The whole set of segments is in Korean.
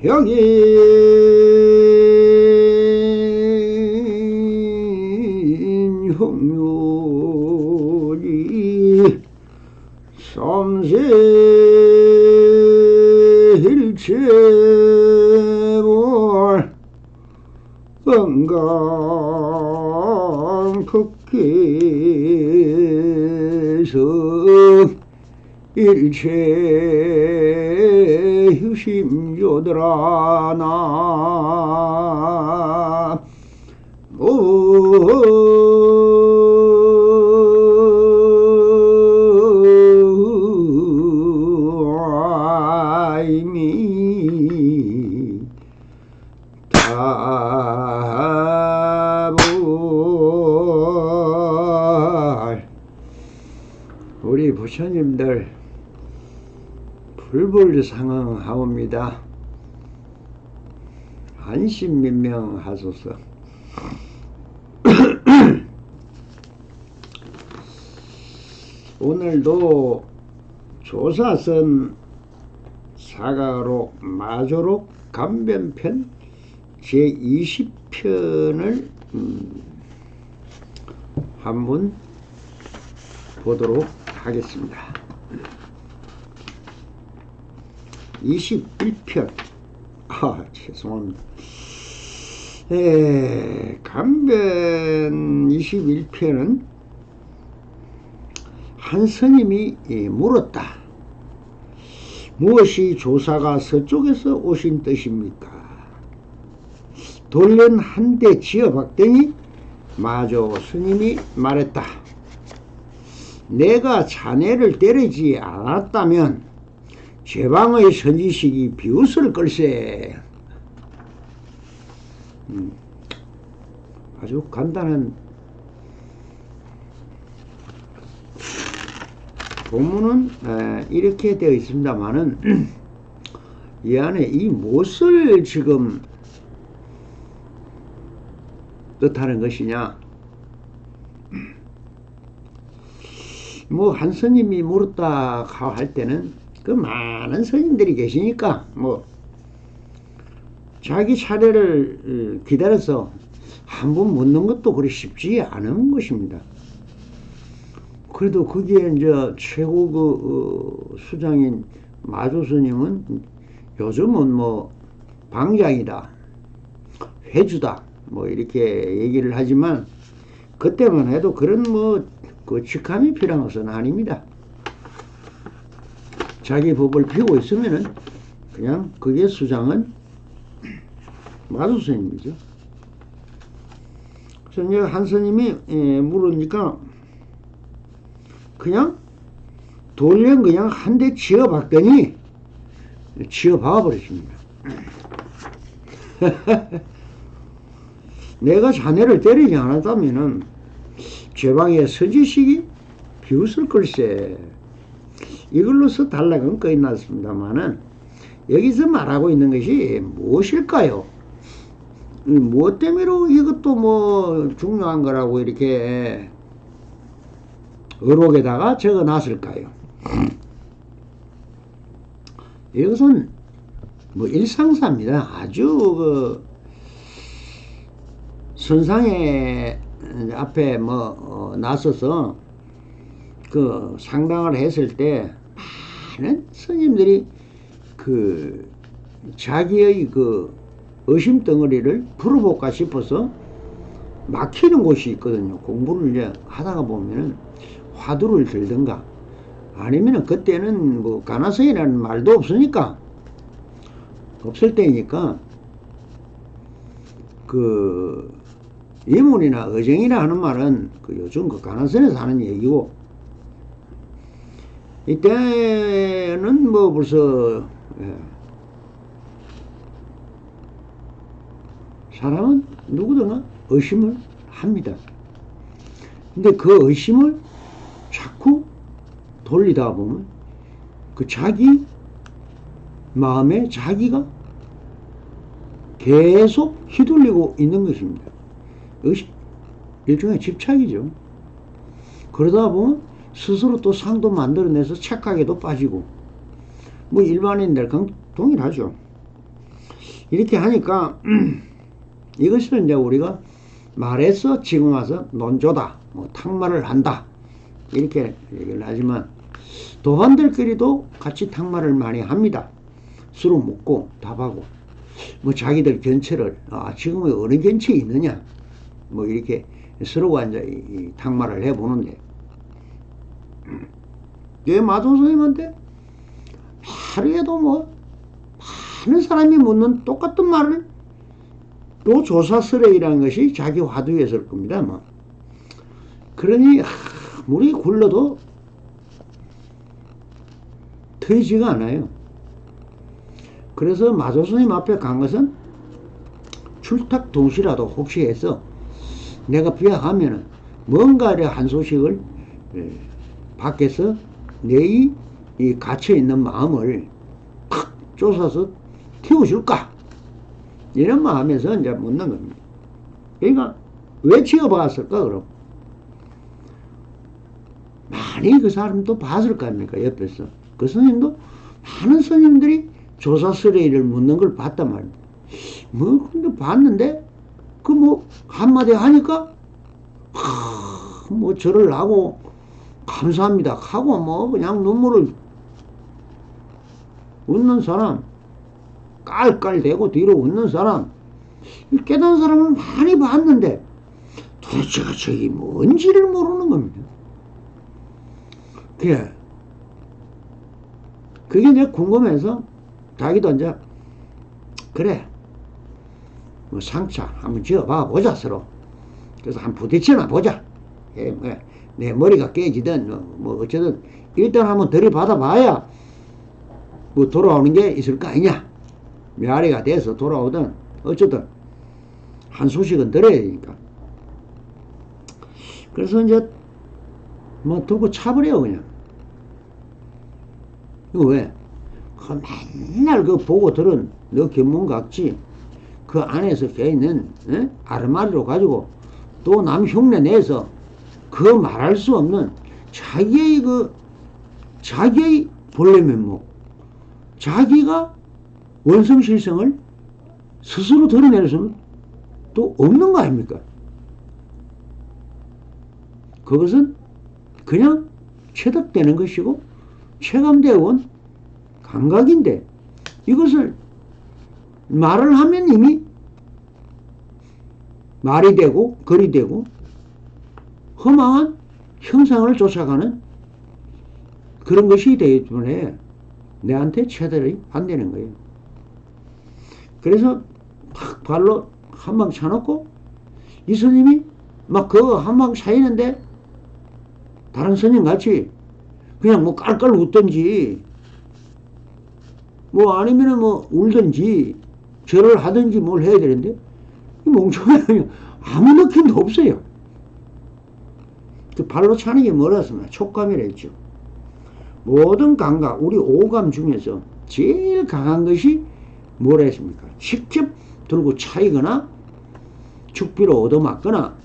여긴 흉묘리 삼세일체볼 건강극계성 일체 휴심조더라 나 아이미 다불 우리 부처님들 불불상응하옵니다. 안심민명하소서. 오늘도 조사선 사가록 마조록 감변편 제20편을 한번 보도록 하겠습니다. 21편. 죄송합니다. 감변 21편은 한 스님이 물었다. 무엇이 조사가 서쪽에서 오신 뜻입니까? 돌연 한 대 지어박더니 마조 스님이 말했다. 내가 자네를 때리지 않았다면 제방의 선지식이 비웃을 걸세. 아주 간단한 본문은 이렇게 되어 있습니다만은 이 안에 이 무엇을 지금 뜻하는 것이냐. 뭐 한 스님이 물었다 할 때는 그 많은 스님들이 계시니까 뭐 자기 차례를 기다려서 한 번 묻는 것도 그리 쉽지 않은 것입니다. 그래도 거기에 이제 최고 수장인 마조 스님은 요즘은 뭐 방장이다, 회주다, 뭐 이렇게 얘기를 하지만 그때만 해도 그런 그 직함이 필요한 것은 아닙니다. 자기 법을 피우고 있으면은 그냥 그게 수장은 마조 스님이죠. 그래서 이제 한 스님이 물으니까 그냥 돌연 그냥 한 대 지어박더니 지어박아버렸습니다. 내가 자네를 때리지 않았다면은 제방의 서지식이 비웃을 걸세. 이걸로서 단락은 끝났습니다만은 여기서 말하고 있는 것이 무엇일까요? 무엇 때문에 이것도 뭐 중요한 거라고 이렇게 어록에다가 적어 놨을까요? 이것은 뭐 일상사입니다. 아주 선상에 앞에 나서서 상당을 했을 때 많은 스님들이 자기의 의심 덩어리를 풀어볼까 싶어서 막히는 곳이 있거든요. 공부를 이제 하다가 보면은 화두를 들든가 아니면은 그때는 뭐 가나성이라는 말도 없으니까 없을 때니까 이문이나 의정이라 하는 말은 요즘 가나성에서 하는 얘기고 이때는 뭐 벌써 사람은 누구든가 의심을 합니다. 근데 그 의심을 자꾸 돌리다 보면 자기 마음에 자기가 계속 휘둘리고 있는 것입니다. 의심, 일종의 집착이죠. 그러다 보면 스스로 또 상도 만들어내서 착각에도 빠지고 뭐 일반인들 동일하죠. 이렇게 하니까 이것을 이제 우리가 말해서 지금 와서 논조다, 뭐 탁말을 한다 이렇게 얘기를 하지만 도반들끼리도 같이 탁말을 많이 합니다. 서로 묻고 답하고 뭐 자기들 견체를 지금 어느 견체에 있느냐 뭐 이렇게 서로가 이제 이 탁말을 해보는데 왜 마도선생님한테 하루에도 뭐 많은 사람이 묻는 똑같은 말을 또 조사스레이라는 것이 자기 화두였을 겁니다. 뭐. 그러니 아무리 굴러도 터지지가 않아요. 그래서 마조스님 앞에 간 것은 출탁 동시라도 혹시 해서 내가 비약하면은 뭔가 한 소식을 밖에서 내 이 갇혀있는 마음을 탁 쫓아서 틔워줄까 이런 마음에서 이제 묻는 겁니다. 그러니까 왜 지어봤을까 그럼? 많이 그 사람도 봤을 거 아닙니까 옆에서. 그 스님도 많은 스님들이 조사스레이를 묻는 걸 봤단 말입니다. 뭐 근데 봤는데 그 뭐 한마디 하니까 뭐 절을 하고 감사합니다 하고 뭐 그냥 눈물을 웃는 사람, 깔깔대고 뒤로 웃는 사람, 깨달은 사람을 많이 봤는데 도대체 저기 뭔지를 모르는 겁니다. 그게 이제 궁금해서 자기도 이제 그래 뭐 상차 한번 지어봐 보자 서로. 그래서 한번 부딪혀나 보자. 내 머리가 깨지든 뭐 어쩌든 일단 한번 들이받아 봐야 뭐 돌아오는 게 있을 거 아니냐. 메아리가 돼서 돌아오든 어쩌든 한 소식은 들어야 되니까. 그래서 이제 뭐 두고 차버려 그냥. 이거 왜? 그 맨날 그 보고 들은 너 견문각지 그 안에서 깨있는 아르마리로 가지고 또 남 흉내 내서 그 말할 수 없는 자기의 본래 면목, 자기가 원성실성을 스스로 드러낼 수는 또 없는 거 아닙니까? 그것은 그냥 체득되는 것이고 체감되어 온 감각인데 이것을 말을 하면 이미 말이 되고 글이 되고 허망한 형상을 쫓아가는 그런 것이 되기 때문에 내한테 체들이 안 되는 거예요. 그래서 막 발로 한 방 차놓고 이 스님이 막 그거 한 방 차이는데 다른 스님 같이 그냥 뭐 깔깔 웃던지 뭐 아니면은 뭐 울던지 절을 하든지 뭘 해야 되는데 이 멍청하게 아무 느낌도 없어요. 그 발로 차는 게 뭐라습니까? 촉감이라 했죠. 모든 감각, 우리 오감 중에서 제일 강한 것이 뭐라 했습니까? 직접 들고 차이거나 죽비로 얻어맞거나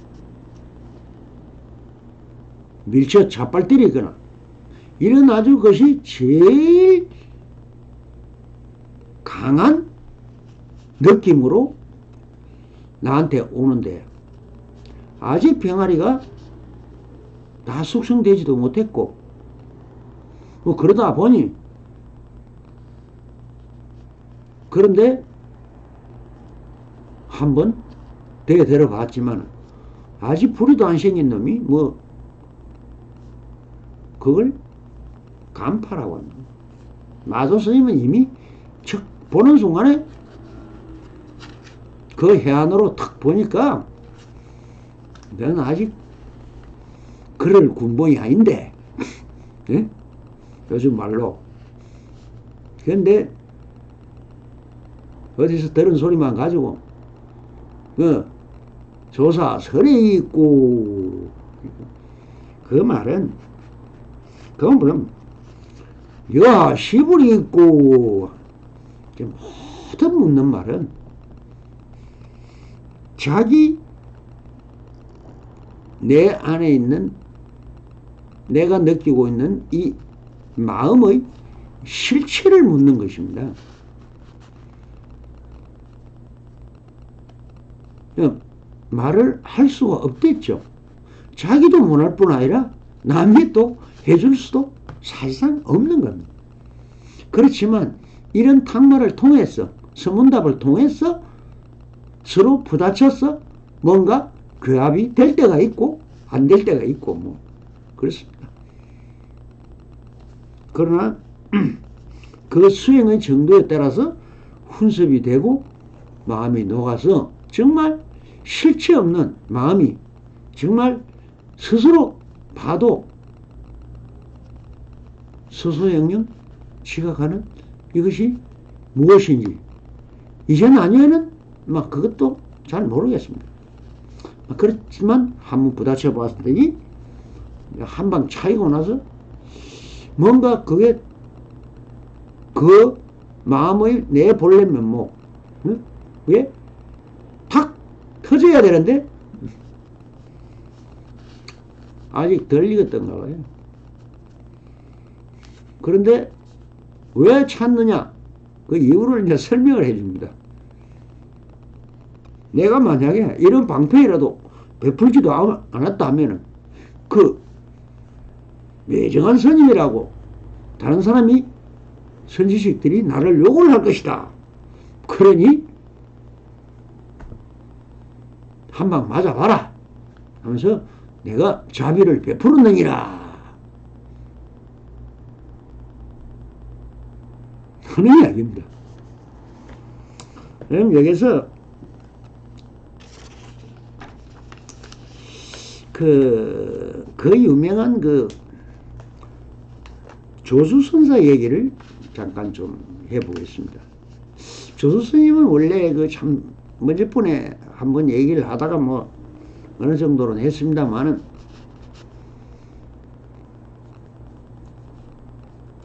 밀쳐 잡발때리거나 이런 아주 것이 제일 강한 느낌으로 나한테 오는데 아직 병아리가 다 숙성되지도 못했고 뭐 그러다 보니 그런데 한번 되게 들어봤지만 아직 불이도 안 생긴 놈이 뭐 그걸 간파라고 합니다. 마도 스님은 이미 척 보는 순간에 그 해안으로 탁 보니까 너는 아직 그럴 군본이 아닌데 예? 요즘 말로. 그런데 어디서 들은 소리만 가지고 그 조사 설이 있고 그 말은 그건 그럼 여하 시불이 있고 모든 묻는 말은 자기 내 안에 있는 내가 느끼고 있는 이 마음의 실체를 묻는 것입니다. 말을 할 수가 없댔죠. 자기도 못할 뿐 아니라 남이 또 해줄 수도 사실상 없는 겁니다. 그렇지만 이런 탁말을 통해서, 서문답을 통해서 서로 부딪혀서 뭔가 교합이 될 때가 있고 안 될 때가 있고 뭐 그렇습니다. 그러나 그 수행의 정도에 따라서 훈습이 되고 마음이 녹아서 정말 실체 없는 마음이 정말 스스로 봐도 서서영영 지각하는 이것이 무엇인지 이제 나중에는 막 그것도 잘 모르겠습니다. 그렇지만 한번 부딪혀 봤더니 한방 차이고 나서 뭔가 그게 그 마음의 내 본래 면목 왜? 탁 터져야 되는데 아직 덜 익었던가 봐요. 그런데 왜 찾느냐? 그 이유를 이제 설명을 해줍니다. 내가 만약에 이런 방패이라도 베풀지도 않았다 하면은 그 매정한 스님이라고 다른 사람이 선지식들이 나를 욕을 할 것이다. 그러니 한방 맞아봐라 하면서 내가 자비를 베풀었느니라 하는 이야기입니다. 그럼 여기서 그 유명한 그 조수선사 얘기를 잠깐 좀 해보겠습니다. 조수스님은 원래 그 참 먼저번에 한번 얘기를 하다가 뭐 어느 정도는 했습니다만은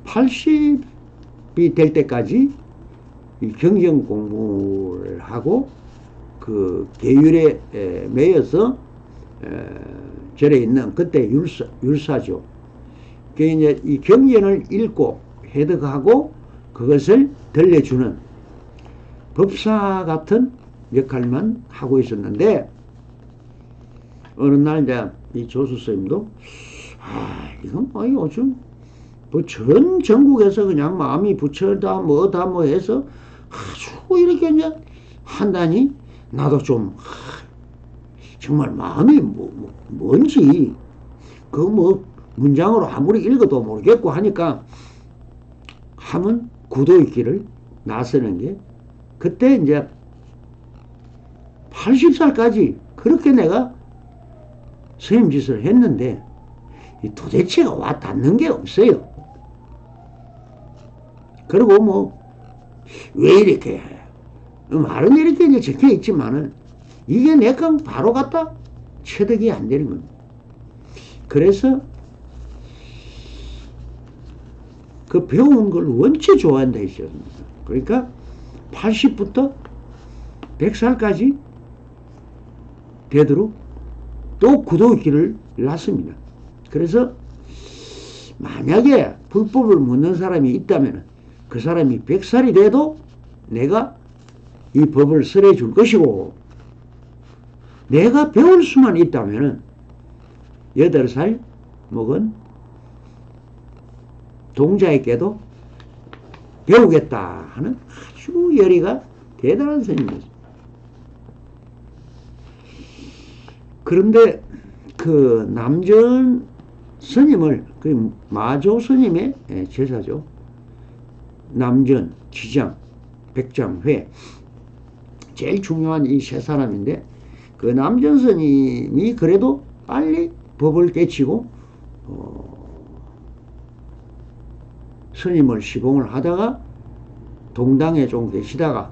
80이 될 때까지 이 경전 공부를 하고 그 계율에 매여서 절에 있는 그때 율사죠. 그 이제 이 경전을 읽고 해득하고 그것을 들려주는 법사 같은 역할만 하고 있었는데 어느 날 이제 이 조수스님도 이건 뭐 요즘 뭐 전 전국에서 그냥 마음이 부처다 뭐다 뭐 해서 아주 이렇게 이제 한다니 나도 좀 정말 마음이 뭔지 그 뭐 문장으로 아무리 읽어도 모르겠고 하니까 하면 구도의 길을 나서는 게 그때 이제 80살까지 그렇게 내가 스님짓을 했는데 도대체가 와 닿는 게 없어요. 그리고 뭐 왜 이렇게 말은 이렇게 이제 적혀 있지만은 이게 내가 바로 갖다 체득이 안 되는 겁니다. 그래서 그 배운 걸 원체 좋아한다 했습니다. 그러니까 80부터 100살까지 되도록 또 구도의 길을 놨습니다. 그래서 만약에 불법을 묻는 사람이 있다면 그 사람이 100살이 돼도 내가 이 법을 설해 줄 것이고 내가 배울 수만 있다면 8살 먹은 동자에게도 배우겠다 하는 아주 열의가 대단한 스님이었습니다. 그런데 그 남전 스님을 그 마조 스님의 제자죠. 남전, 지장, 백장, 회 제일 중요한 이 세 사람인데 그 남전 스님이 그래도 빨리 법을 깨치고 스님을 시봉을 하다가 동당에 좀 계시다가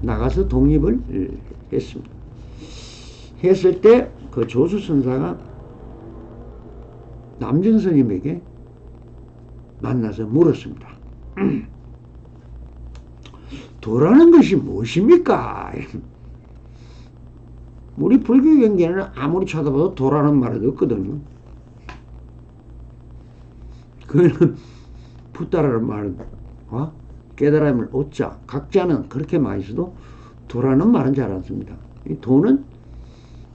나가서 독립을 했습니다. 했을 때 그 조수선사가 남전 스님에게 만나서 물었습니다. 도라는 것이 무엇입니까? 우리 불교 경계는 아무리 찾아봐도 도라는 말이 없거든요. 그거는 붓다라는 말은 깨달음을 얻자. 각자는 그렇게 많이 써도 도라는 말은 잘 안 씁니다. 이 도는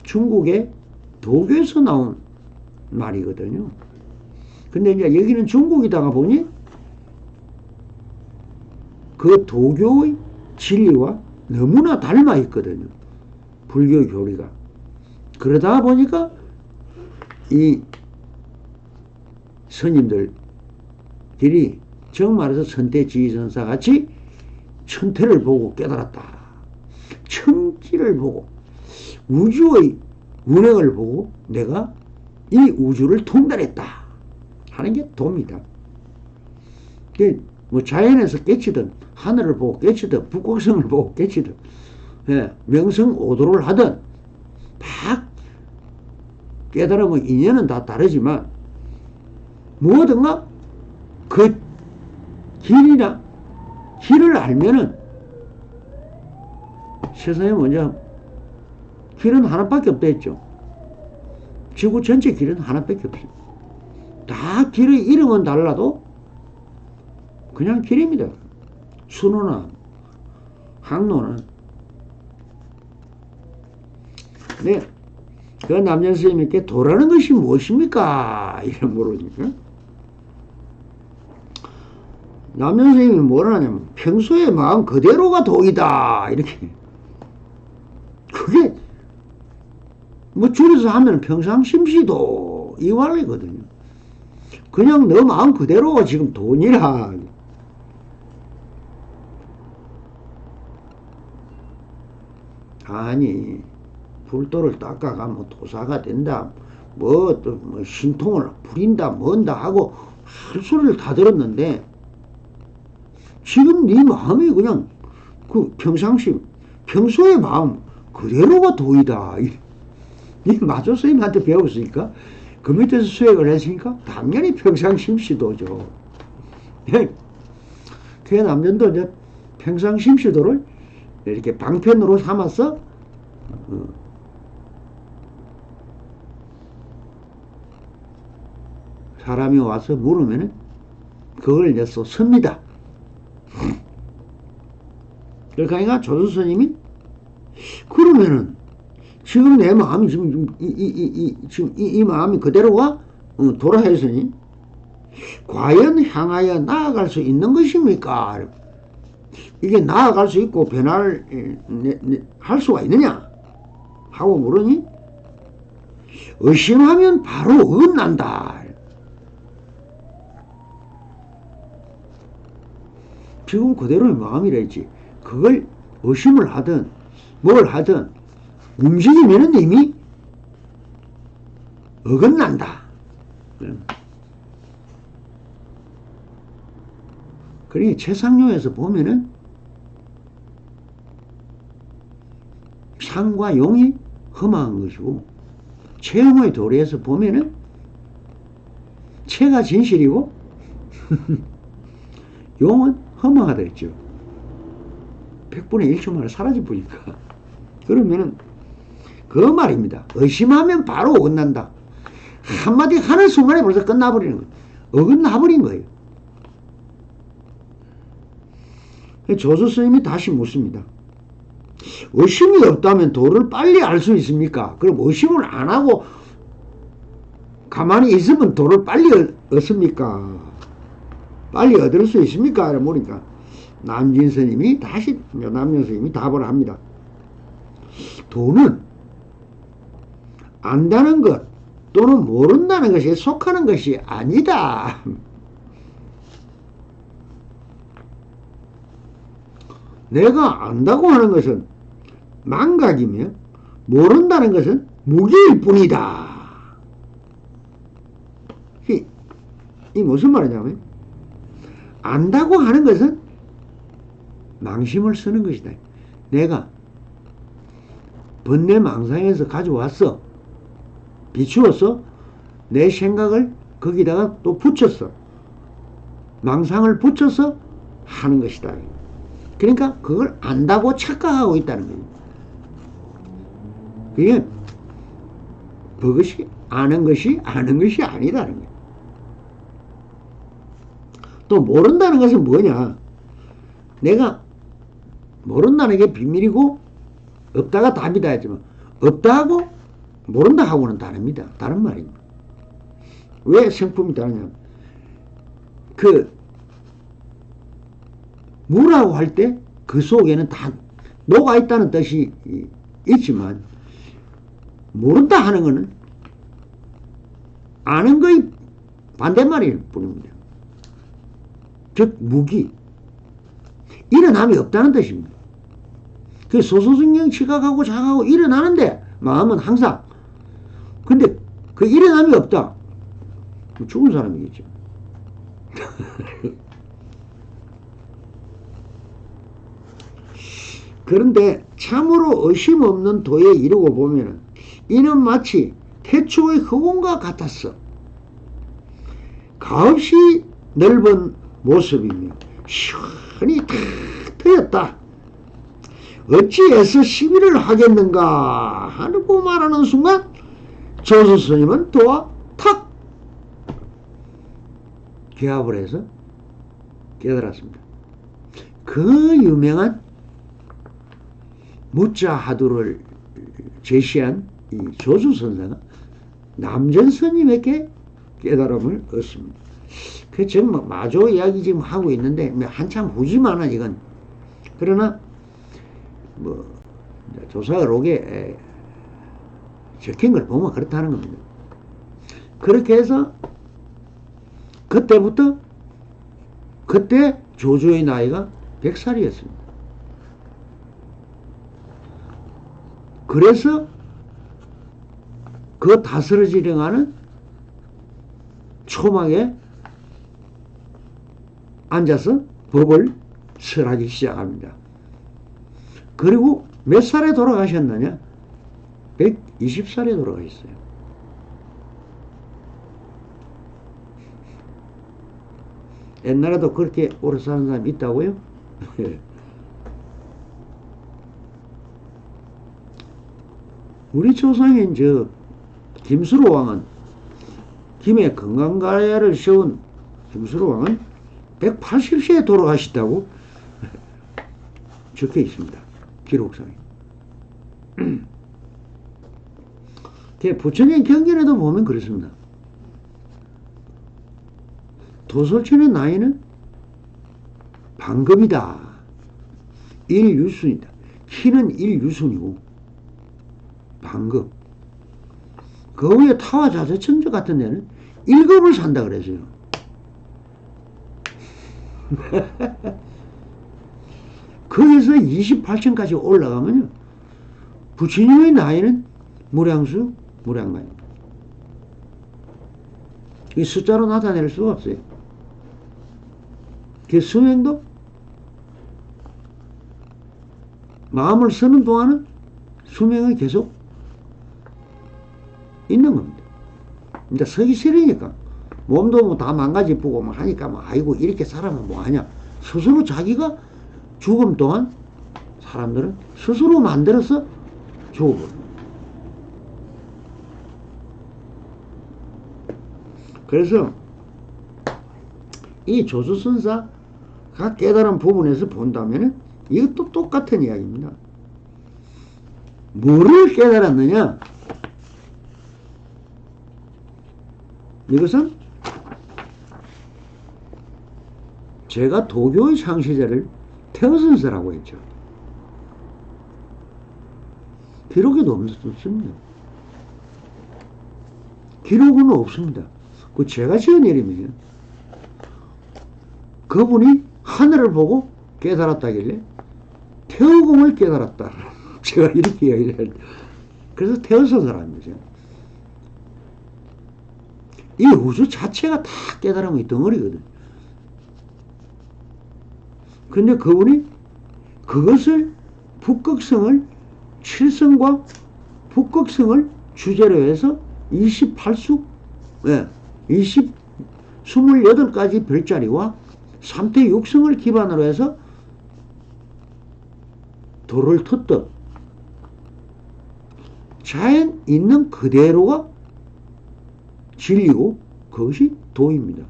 중국의 도교에서 나온 말이거든요. 근데 이제 여기는 중국이다가 보니 그 도교의 진리와 너무나 닮아 있거든요. 불교 교리가. 그러다 보니까 이 스님들끼리 정말해서 천태지휘선사 같이 천태를 보고 깨달았다. 천지를 보고 우주의 운행을 보고 내가 이 우주를 통달했다 하는 게 도입니다. 뭐 자연에서 깨치든 하늘을 보고 깨치든 북극성을 보고 깨치든 명성오도를 하든 다 깨달으면 인연은 다 다르지만 무엇든가 그 길을 알면은 세상에 먼저 길은 하나밖에 없다 했죠. 지구 전체 길은 하나밖에 없어요. 다 길의 이름은 달라도 그냥 길입니다. 순호나 항로는. 네. 그 남자 선생님께 도라는 것이 무엇입니까? 이런 물으니까. 남자 선생님이 뭐라 하냐면 평소의 마음 그대로가 도이다. 이렇게. 그게 뭐 줄여서 하면 평상심시도 이 말이거든요. 그냥 너 마음 그대로가 지금 돈이라. 아니 불도를 닦아가 뭐 도사가 된다 뭐 또 뭐 신통을 부린다 뭔다 하고 할 소리를 다 들었는데 지금 네 마음이 그냥 그 평상심 평소의 마음 그대로가 도이다. 이 마조 선생님한테 배웠으니까 그 밑에서 수행을 했으니까 당연히 평상심시도죠. 그 남전도 이제 평상심시도를 이렇게 방편으로 삼아서 사람이 와서 물으면은 그걸 이제 씁니다. 그러니까 조수 스님이 그러면은 지금 내 마음이 지금 이 마음이 그대로가 돌아했으니 과연 향하여 나아갈 수 있는 것입니까? 이게 나아갈 수 있고 변화를 할 수가 있느냐? 하고 물으니 의심하면 바로 어긋난다. 지금 그대로의 마음이라 했지. 그걸 의심을 하든 뭘 하든 움직이면은 이미 어긋난다. 그러니 최상료에서 보면은 상과 용이 험한 것이고 체험의 도리에서 보면은 체가 진실이고 용은 험하다 했죠. 100분의 1초 만에 사라져 보니까. 그러면은 그 말입니다. 의심하면 바로 어긋난다. 한마디 하는 순간에 벌써 끝나버리는 거예요. 어긋나버린 거예요. 조수 스님이 다시 묻습니다. 의심이 없다면 도를 빨리 알 수 있습니까? 그럼 의심을 안 하고 가만히 있으면 도를 빨리 얻습니까? 빨리 얻을 수 있습니까? 이러니까 남진 스님이 다시 남진 스님이 답을 합니다. 도는 안다는 것 또는 모른다는 것에 속하는 것이 아니다. 내가 안다고 하는 것은 망각이며 모른다는 것은 무기일 뿐이다. 이 무슨 말이냐면 안다고 하는 것은 망심을 쓰는 것이다. 내가 번뇌망상에서 가져왔어. 비추었어. 내 생각을 거기다가 또 붙였어. 망상을 붙여서 하는 것이다. 그러니까 그걸 안다고 착각하고 있다는 거예요. 그게 그것이 아는 것이 아니다는 거예요. 또 모른다는 것은 뭐냐? 내가 모른다는 게 비밀이고 없다가 답이다 했지만 없다고 모른다 하고는 다릅니다. 다른 말입니다. 왜 성품이 다르냐? 그 무라고 할 때 그 속에는 다 녹아 있다는 뜻이 있지만 모른다 하는 것은 아는 거의 반대말일 뿐입니다. 즉 무기, 일어남이 없다는 뜻입니다. 그 소소승경 지각하고 자각하고 일어나는데 마음은 항상, 근데 그 일어남이 없다. 죽은 사람이겠죠. 그런데 참으로 의심 없는 도에 이르고 보면 이는 마치 태초의 흑원과 같았어. 가없이 넓은 모습이며 시원히 탁 트였다. 어찌해서 시비를 하겠는가 하고 말하는 순간 조수 스님은 도와 탁 기합을 해서 깨달았습니다. 그 유명한 무자하두를 제시한 이 조수선사가 남전 스님에게 깨달음을 얻습니다. 그 지금 마조 이야기 지금 하고 있는데 한참 후지만은 이건, 그러나 뭐 조사록에 적힌 걸 보면 그렇다는 겁니다. 그렇게 해서 그때부터, 그때 조조의 나이가 100살이었습니다. 그래서 그 다스러지려 하는 초막에 앉아서 법을 설하기 시작합니다. 그리고 몇 살에 돌아가셨느냐? 120살에 돌아가셨어요. 옛날에도 그렇게 오래 사는 사람이 있다고요? 우리 조상인 김수로 왕은, 김의 건강가야를 세운 김수로 왕은 180세에 돌아가셨다고 적혀 있습니다. 기록상에. 부처님 경전에도 보면 그렇습니다. 도솔천의 나이는 방금이다. 1유순이다. 키는 1유순이고 방금. 그 후에 타와 자재천조 같은 데는 1급을 산다 그랬어요. 거기서 28층까지 올라가면요, 부처님의 나이는 무량수, 무량만입니다. 이 숫자로 나타낼 수가 없어요. 그 수명도 마음을 쓰는 동안은 수명이 계속 있는 겁니다. 이제 서기 싫으니까 몸도 뭐 다 망가지고 뭐 하니까 뭐 아이고 이렇게 살아면 뭐하냐. 스스로 자기가 죽음 동안 사람들은 스스로 만들어서 죽어버려. 그래서 이 조수선사가 깨달은 부분에서 본다면 이것도 똑같은 이야기입니다. 뭐를 깨달았느냐? 이것은 제가 도교의 창시자를 태어선사라고 했죠. 기록에도 없습니다. 기록은 없습니다. 그 제가 지은 이름이에요. 그분이 하늘을 보고 깨달았다길래 태어공을 깨달았다. 제가 이렇게 이야기를 해요. 그래서 태어선사랍니다. 이 우주 자체가 다 깨달음의 덩어리거든. 근데 그분이 그것을 북극성을, 칠성과 북극성을 주제로 해서 28수, 28가지 별자리와 3태 육성을 기반으로 해서 도를 텄듯 자연 있는 그대로가 진리고 그것이 도입니다.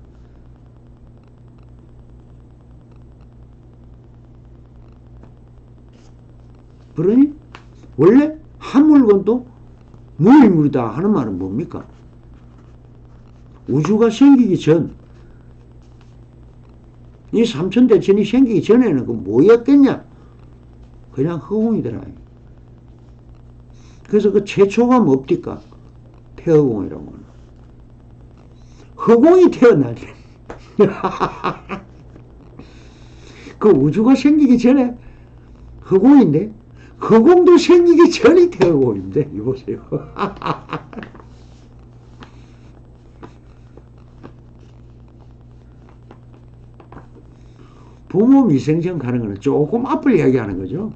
그러니 원래 한 물건도 무일물이다 하는 말은 뭡니까? 우주가 생기기 전, 이 삼천대천이 생기기 전에는 그 뭐였겠냐? 그냥 허공이더라. 그래서 그 최초가 뭡니까? 태허공이라고 하는. 허공이 태어나지. 그 우주가 생기기 전에 허공인데, 허공도 생기기 전이 태허공인데, 이보세요. 부모 미생전 가는 거는 조금 앞을 이야기하는 거죠.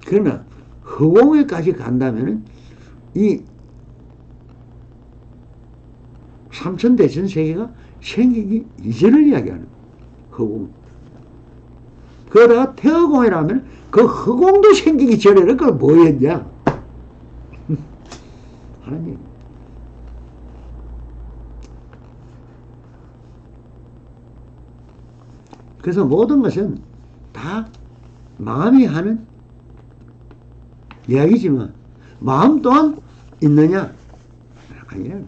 그러나 허공에까지 간다면 이 삼천대천 세계가 생기기 이전을 이야기하는 허공. 그러다가 태허공이라면 그 허공도 생기기 전에는 그걸 뭐였냐 하는 얘기. 그래서 모든 것은 다 마음이 하는 이야기지만 마음 또한 있느냐? 아니야.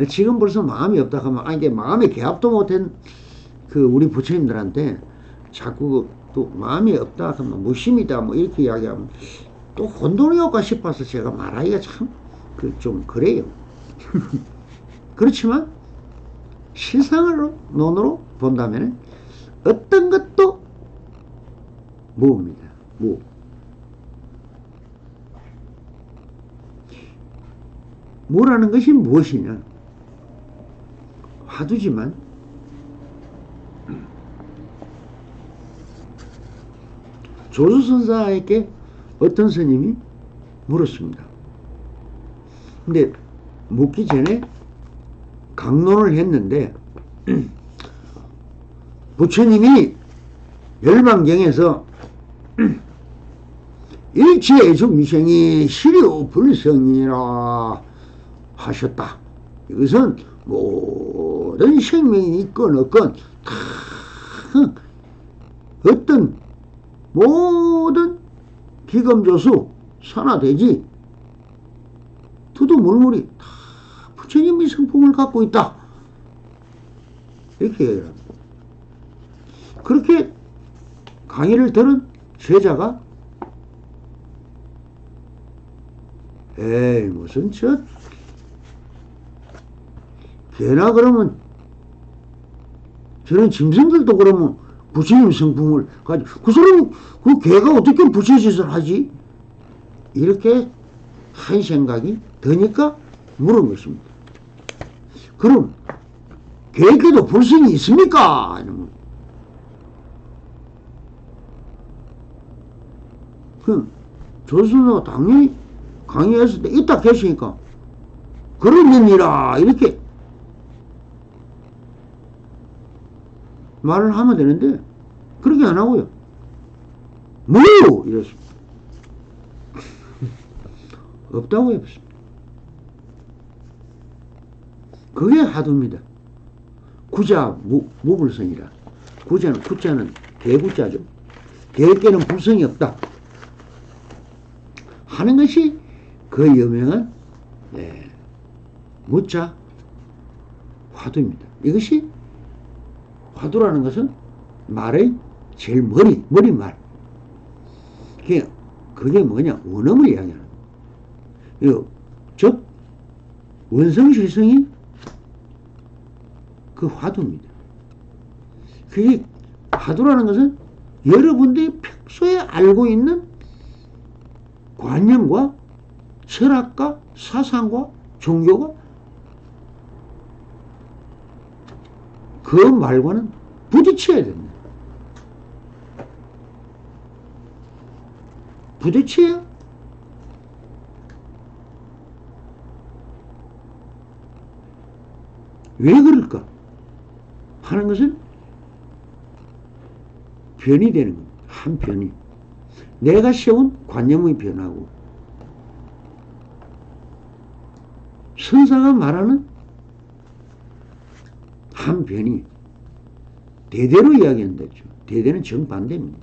지금 벌써 마음이 없다 하면 이게 마음의 개합도 못한 그 우리 부처님들한테 자꾸 또 마음이 없다 하면 무심이다 뭐 이렇게 이야기하면 또 혼돈이 올까 싶어서 제가 말하기가 참 좀 그래요. 그렇지만 실상으로 본다면 어떤 것도 무입니다. 무. 무라는 것이 무엇이냐? 화두지만 조수선사에게 어떤 스님이 물었습니다. 근데 묻기 전에 강론을 했는데 부처님이 열반경에서 일체 중생이 실효불성이라 하셨다. 이것은 모든 생명이 있건 없건 다 어떤 모든 기금조수 산화되지 두두물물이 다 부처님의 성품을 갖고 있다. 이렇게 얘기를 합니다. 그렇게 강의를 들은 제자가 에이 무슨 개나 그러면 저런 짐승들도 그러면 부처님 성품을 가지고 그 사람은 그 개가 어떻게 부처짓을 하지? 이렇게 한 생각이 드니까 물은 것입니다. 그럼 개에게도 불성이 있습니까? 그럼 조선도 당연히 강의했을 때 있다 계시니까 그러느니라 이렇게 말을 하면 되는데 그렇게 안 하고요. 뭐 이랬습니다. 없다고 해봤습니다. 그게 하두입니다. 구자 무불성이라. 구자는 개구자죠. 개에게는 불성이 없다 하는 것이 그 유명한 무자 화두입니다. 이것이 화두라는 것은 말의 제일 머리말. 그게 뭐냐? 원음을 이야기하는 거예요. 즉 원성실성이 그 화두입니다. 그게 화두라는 것은 여러분들이 평소에 알고 있는 관념과 철학과 사상과 종교가 그 말과는 부딪혀야 됩니다. 부딪혀야 왜 그럴까 하는 것은 변이 되는 겁니다. 한 변이. 내가 세운 관념의 변화고 선사가 말하는 한 변이 대대로 이야기한다죠. 대대는 정반대입니다.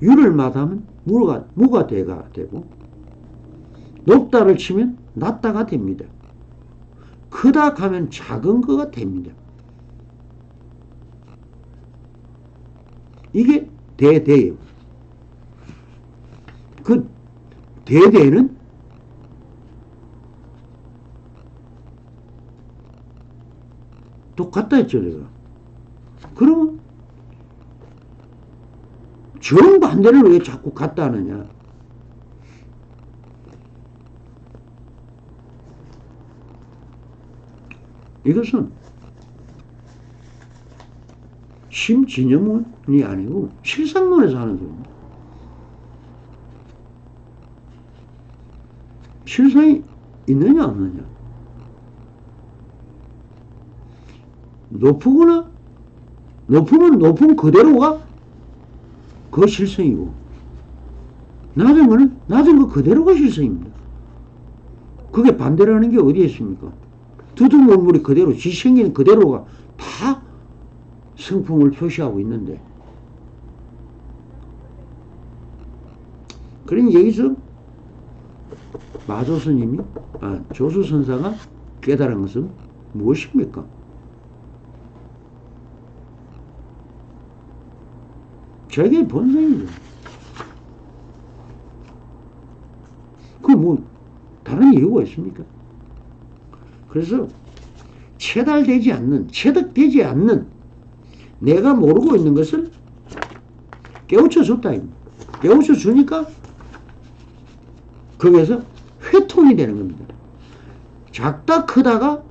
유를 마다하면 무가 대가 되고, 높다를 치면 낮다가 됩니다. 크다 가면 작은 거가 됩니다. 이게 대대예요. 그 대대는 똑같다 했죠, 내가. 그러면 정반대를 왜 자꾸 같다 하느냐? 이것은 심진여문이 아니고 실상론에서 하는 겁니다. 실상이 있느냐 없느냐. 높으면 높은 그대로가 그 실성이고, 낮은 거는 낮은 거 그대로가 실성입니다. 그게 반대라는 게 어디에 있습니까? 두두물물이 그대로, 지 생기는 그대로가 다 성품을 표시하고 있는데, 그러니 여기서 마조스님이, 조수선사가 깨달은 것은 무엇입니까? 자기의 본성이죠. 그 뭐 다른 이유가 있습니까? 그래서 체달되지 않는, 체득되지 않는 내가 모르고 있는 것을 깨우쳐 줬다. 깨우쳐 주니까 거기에서 회통이 되는 겁니다. 작다 크다가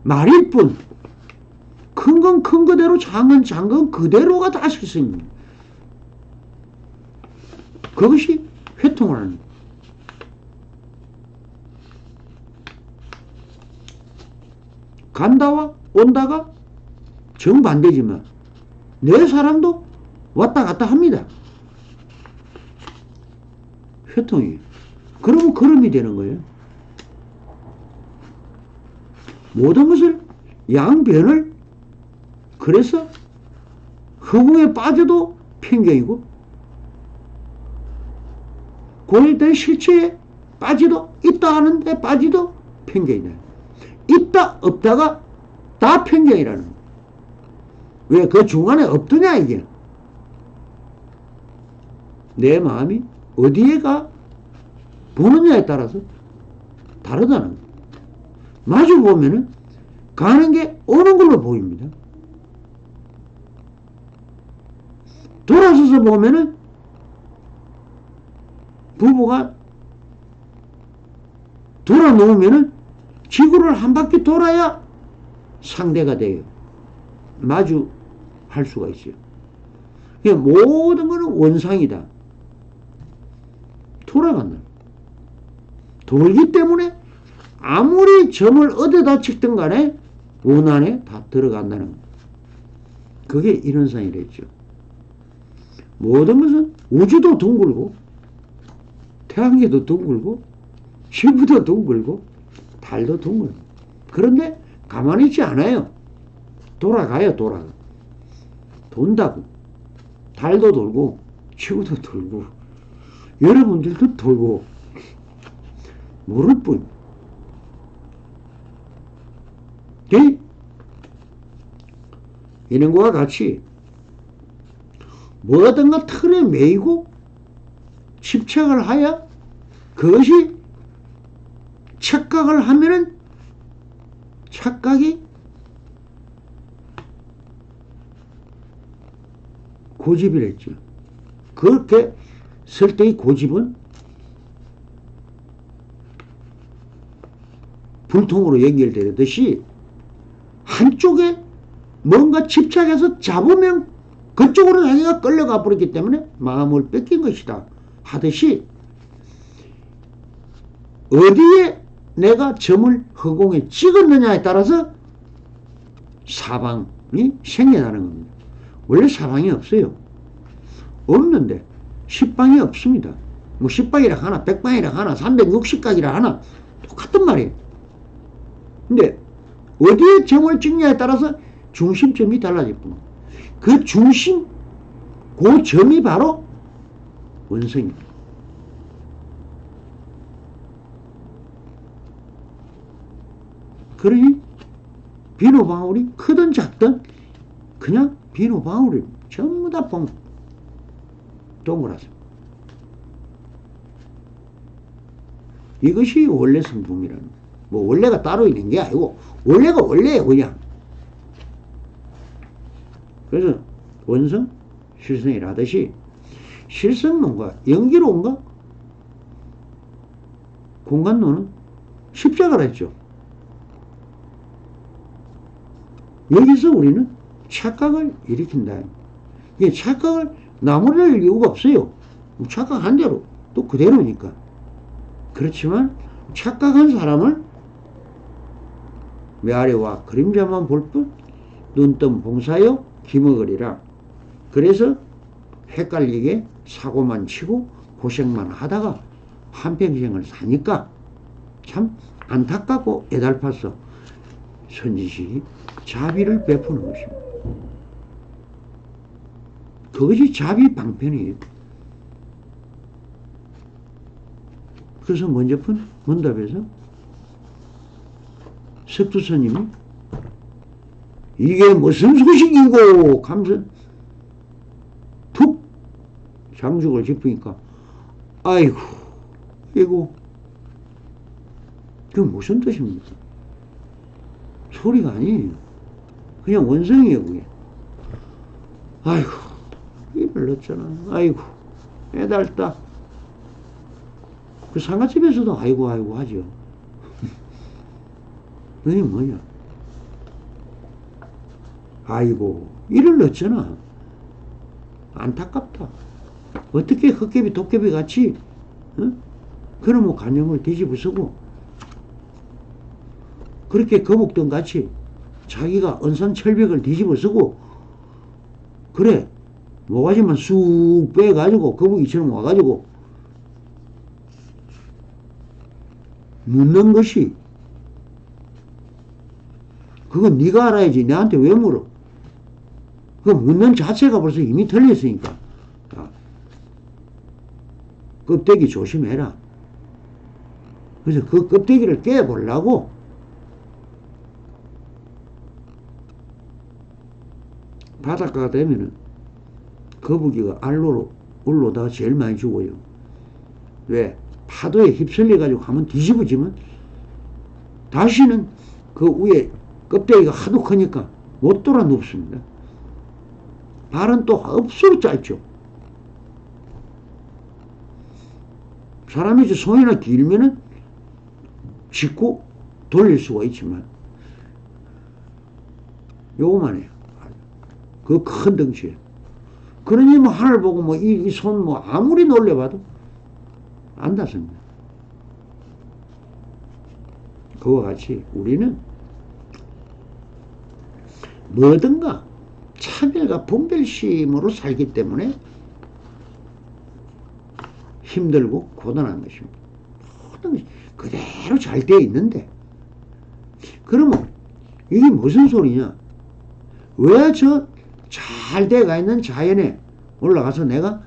말일 뿐, 큰 건 큰 그대로, 작은 건 그대로가 다 실성입니다. 그것이 회통을 하는 거예요. 간다와 온다가 정반대지만 내 사람도 왔다 갔다 합니다. 회통이. 그러면 걸음이 되는 거예요. 모든 것을 양변을, 그래서 허공에 빠져도 편견이고, 고일된 실체에 빠지도, 있다 하는데 빠지도 편견이다. 있다 없다가 다 편견이라는 거예요. 왜 그 중간에 없더냐 이게. 내 마음이 어디에가 보느냐에 따라서 다르다는 거예요. 마주 보면은 가는 게 오는 걸로 보입니다. 돌아서서 보면은 부부가 돌아 놓으면은 지구를 한 바퀴 돌아야 상대가 돼요. 마주할 수가 있어요. 모든 것은 원상이다. 돌아간다. 돌기 때문에 아무리 점을 어디다 찍든 간에 원안에 다 들어간다는 것. 그게 이론상이랬죠. 모든 것은 우주도 둥글고, 태양계도 둥글고, 지구도 둥글고, 달도 둥글고. 그런데 가만히 있지 않아요. 돌아가요, 돌아가. 돈다고. 달도 돌고, 지구도 돌고, 여러분들도 돌고, 모를 뿐. 이런과 같이 뭐든가 틀에 매이고 집착을 하여 그것이 착각을 하면은 착각이 고집이랬죠. 그렇게 쓸 때의 고집은 불통으로 연결되듯이 한쪽에 뭔가 집착해서 잡으면 그쪽으로 자기가 끌려가 버렸기 때문에 마음을 뺏긴 것이다 하듯이, 어디에 내가 점을 허공에 찍었느냐에 따라서 사방이 생겨나는 겁니다. 원래 사방이 없어요. 없는데 10방이 없습니다. 뭐 10방이라 하나, 100방이라 하나, 360각이라 하나 똑같단 말이에요. 근데 어디에 점을 찍냐에 따라서 중심점이 달라질 뿐. 그 중심, 그 점이 바로 원성입니다. 그러니 비누방울이 크든 작든 그냥 비누방울이 전부 다 동그랗습니다. 이것이 원래 성품이라는 거예요. 뭐 원래가 따로 있는 게 아니고 원래가 원래예요 그냥. 그래서 원성, 실성이라 하듯이 실성론과 연기론과 공간론은 십자가라 했죠. 여기서 우리는 착각을 일으킨다. 이게 착각을 나무랄 이유가 없어요. 착각한 대로 또 그대로니까. 그렇지만 착각한 사람을 외아래와 그림자만 볼 뿐 눈뜬 봉사여 기먹으리라. 그래서 헷갈리게 사고만 치고 고생만 하다가 한평생을 사니까 참 안타깝고 애달파서 선지식이 자비를 베푸는 것입니다. 그것이 자비 방편이에요. 그래서 먼저 푼 문답에서 석두스님이 이게 무슨 소식이고 하면서 툭 장죽을 짚으니까 아이고 이거 그 무슨 뜻입니까? 소리가 아니에요. 그냥 원성이에요 그게. 아이고 입을 넣었잖아. 아이고 애달다. 그 상가집에서도 아이고 아이고 하죠. 그게 뭐냐? 아이고 이를 넣었잖아. 안타깝다. 어떻게 헛개비 도깨비 같이 그놈의 간념을 뒤집어쓰고 그렇게 거북등 같이 자기가 언산철벽을 뒤집어쓰고 그래 모가지만 쑥 빼가지고 거북이처럼 와가지고 묻는 것이 그건 네가 알아야지. 내한테 왜 물어? 그 묻는 자체가 벌써 이미 틀렸으니까. 껍데기 조심해라. 그래서 그 껍데기를 깨보려고 바닷가가 되면은 거북이가 알로로 올로다가 제일 많이 죽어요. 왜? 파도에 휩쓸려가지고 하면 뒤집어지면 다시는 그 위에 껍데기가 하도 크니까 못 돌아 눕습니다. 발은 또 억수로 짧죠. 사람이 손이나 길면은 짚고 돌릴 수가 있지만 요거만 해요. 그 큰 덩치에. 그러니 뭐 하늘 보고 뭐 이 손 뭐 아무리 놀려봐도 안 닿습니다. 그와 같이 우리는 뭐든가 차별과 분별심으로 살기 때문에 힘들고 고단한 것입니다. 모든 것이 그대로 잘 되어 있는데 그러면 이게 무슨 소리냐? 왜 저 잘 되어가 있는 자연에 올라가서 내가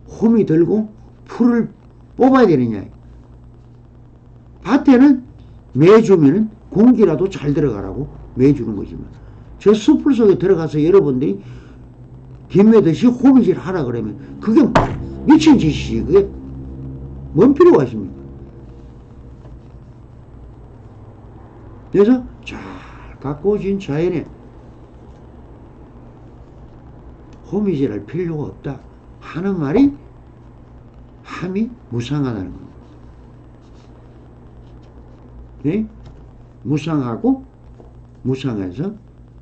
홈이 들고 풀을 뽑아야 되느냐? 밭에는 매주면은 공기라도 잘 들어가라고 매주는 거지만 저 숲풀 속에 들어가서 여러분들이 김매듯이 호미질 하라 그러면 그게 미친 짓이지. 그게 뭔 필요가 있습니까? 그래서 잘 가꾸어진 자연에 호미질할 필요가 없다 하는 말이 함이 무상하다는 겁니다. 네? 무상하고 무상해서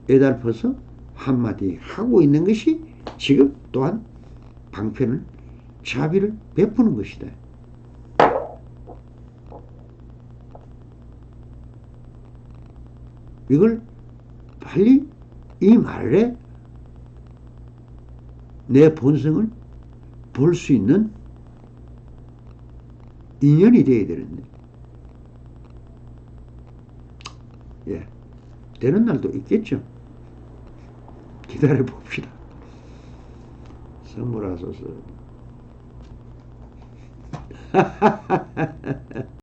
애달퍼서 한마디 하고 있는 것이 지금 또한 방편을 자비를 베푸는 것이다. 이걸 빨리 이 말에 내 본성을 볼 수 있는 인연이 되어야 되는데 예. 되는 날도 있겠죠. 기다려 봅시다. 선물하소서.